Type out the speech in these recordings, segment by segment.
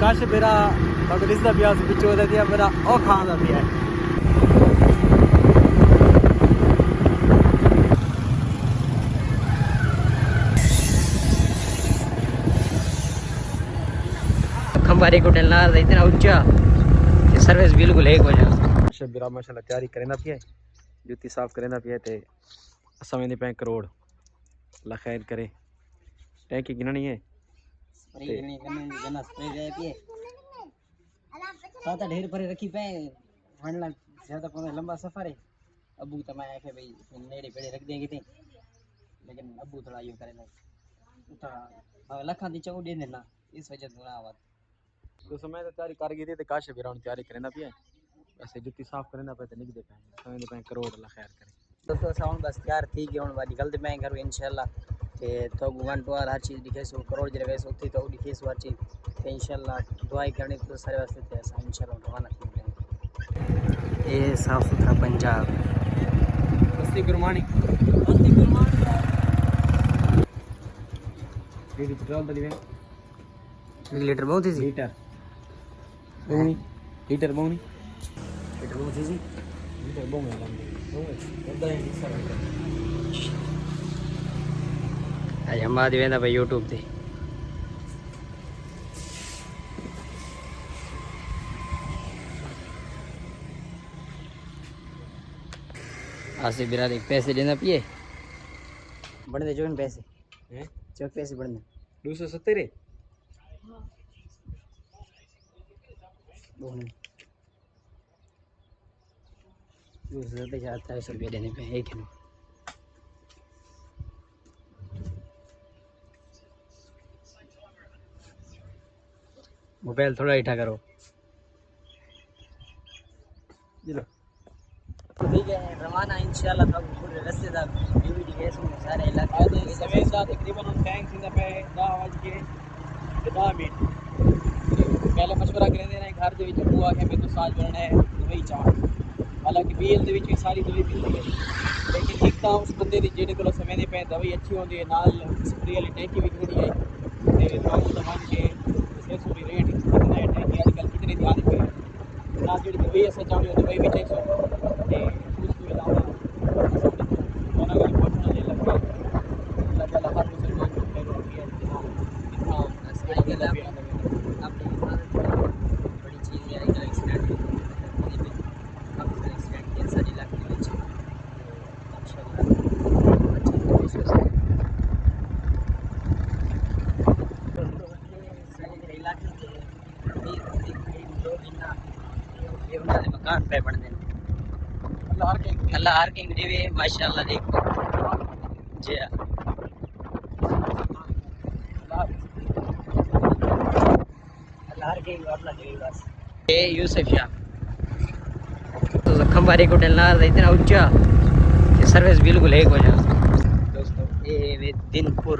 काश मेरा मगर इसका ब्याह पिछो दे दिया मेरा ओ खान का पिया है। खंबारी को डलना इतना ऊंचा कि सर्विस बिल्कुल एक हो जाए। शबीरा माशाल्लाह तैयारी करना पिया जुत्ती साफ करना पिया ते समय नहीं पे करोड़ अल्लाह खैर करे टैंकी गिननी है स्प्रे नहीं करने जना स्प्रे गए पिए साता ढेर पर रखी पे वणला ज्यादा कोने लंबा सफर है। अबू तो मैं आखे भाई नेड़े पेड़े रख देंगे थे लेकिन अबू थोड़ा यूं करे ना थोड़ा लखा दी चौ दे देना इस वजह से ना आवाज तो समय तो तैयारी कर गई थी ते काश शबीरा तैयारी करना पिया वैसे जुत्ती साफ करना पे ते नहीं दे पे समय नहीं पे करोड़ अल्लाह खैर करे। दोस्तों साउंड बस तैयार थी गई हुन वाली निकलते मैं घर इंशाल्लाह ते तो गुवन तो हर चीज दिखे सो करोड़ जरे वैसे होती तो दिखे सो हर चीज ते इंशाल्लाह दुआई करनी तो सारे वास्ते ते ऐसा इंशाल्लाह रवाना थी ये साफ सुथरा पंजाब बस्ती गुरमानी दीदी पेट्रोल दली में लीटर बहुत ही लीटर बहुनी लीटर बहुनी लीटर बहुत ही लीटर बहुनी लंबी आज हम बाद वेंदा भाई यूट्यूब ते आसे बिरा देख पैसे देना पिए बढ़ दे जो इन पैसे हैं जो पैसे बढ़ दे 270 है दूसरे 28 रुपये देने पे एक है मोबाइल थोड़ा हीठा करो लो तो ठीक है रवाना इंशाल्लाह तब पूरे रास्ते तक वीडियो दिखे सुनो सारे इलाके आज सवेर दा तकरीबन हम टैंक सिंदा पे 10 बज के 10 मिनट पहले मशवरा करते रहे घर दे विच बुआ के मैं तो साज बनना है दवाई चाह हालांकि बीएल दे विच भी सारी दवाई मिलती है लेकिन एक तो उस बंदे दी जेडे कोल समय नहीं पे दवाई अच्छी होंदी है नाल स्प्रे वाली टैंकी भी खड़ी है ते तो समझ के से भी रेट कितना है टैंकी आजकल कितने दी आनी पे ना जेडी दवाई ऐसा चाहनी हो दवाई भी चाहिए ते उसके अलावा दोनों का पटना ले लगता है अल्लाह ताला हर मुसलमान को खैर रखी है इतना सही के लिए अपनी बड़ी चीज है एक एक्सीडेंट अपना एक्सीडेंट के सारी इलाके में इंशाल्लाह अच्छी तरीके से सारे इलाके के लोग इतना ये उन्होंने मकान पे बन देना अल्लाह हर किंग देवे माशाल्लाह देखो जी अल्लाह हर किंग अपना देवे बस ये यूसुफ या तो खंबारी को डलना इतना ऊंचा कि सर्विस बिल्कुल एक हो जाए दोस्तों ये वे दिनपुर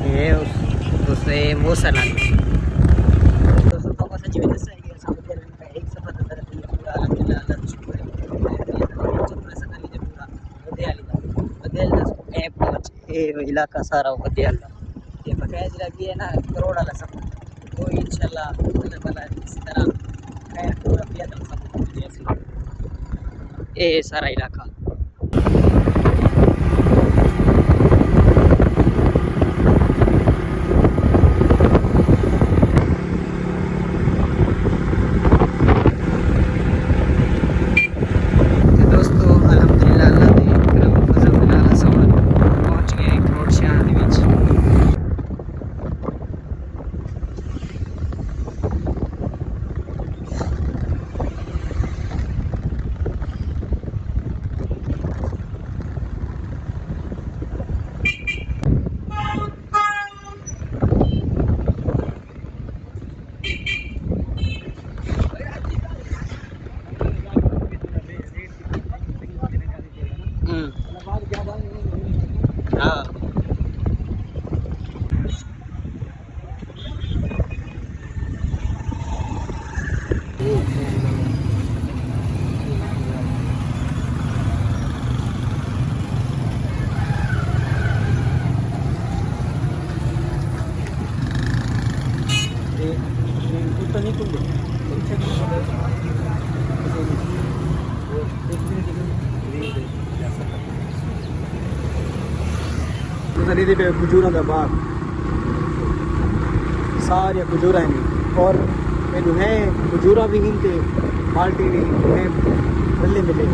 ये उससे वो सलाह दोस्तों को सच में दस है कि एक सफर नजर आती है पूरा अल्हम्दुलिल्लाह अल्लाह का शुक्र है पूरा सफर लीजिए पूरा बदेल पहुंच ये इलाका सारा बदेल ये बकाया जिला भी है ना करोड़ वाला सफर तो इंशाल्लाह अल्लाह ताला इस तरह खैर पूरा किया था सब जैसे ये सारा इलाका खरीदे पे खजूरों का बाग सारे खजूर हैं और मैनू है खजूरा भी गिनते बाल्टी भी है बल्ले मिले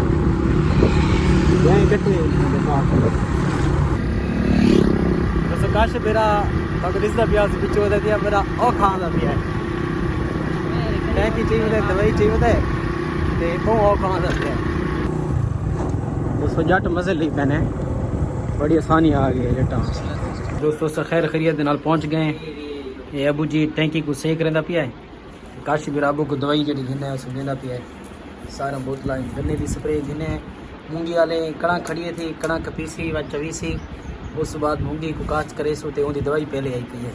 यहाँ इकट्ठे बस काश मेरा दिसदा पिया पिछो दिया मेरा ओ खान का पिया टैंकी चाहिए दवाई चाहिए ते ओ खान का पिया दोस्तों जट मजे ली पैने बड़ी आसानी आ गई है जटा दोस्तों से खैर खैरियत के नाल पहुंच गए ये अबू जी टैंकी को सेक रहा पिया है काशी भी अबू को दवाई जी गिने उस देना पिया है सारा बोतल गन्ने की स्प्रे गिने मूंगी वाले कणक खड़ी थी कणक पीसी व चवी सी उस बाद मूंगी को काच करे सो ते उनकी दवाई पहले आई पी है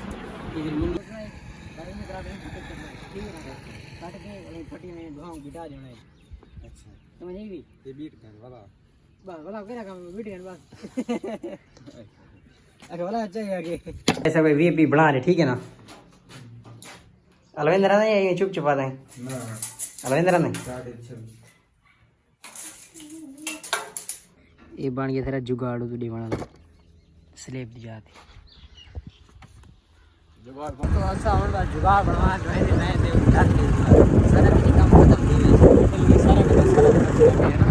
ऐसा कोई वीपी बना रहे ठीक है ना अलविंदर ने ये चुप छुपा दें अलविंदर ने ये बन गया तेरा जुगाड़ तुझे बना स्लेब दी जाती जुगाड़ तो अच्छा होगा जुगाड़ बनवा जो है मैं दे उतार के सारा भी काम खत्म थी सारा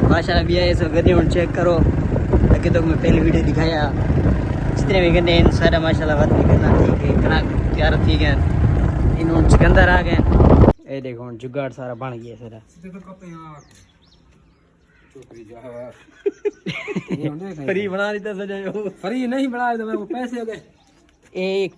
माशाल्लाह भी है सो गने उन चेक करो ताकि तो मैं पहले वीडियो दिखाया जितने भी गने इन सारा माशाल्लाह बात नहीं करना ठीक है कना तैयार ठीक है इन उन सिकंदर आ गए ये देखो जुगाड़ सारा बन गया सारा फ्री बना दी तो सजाओ फ्री नहीं बना तो मैं पैसे दे एक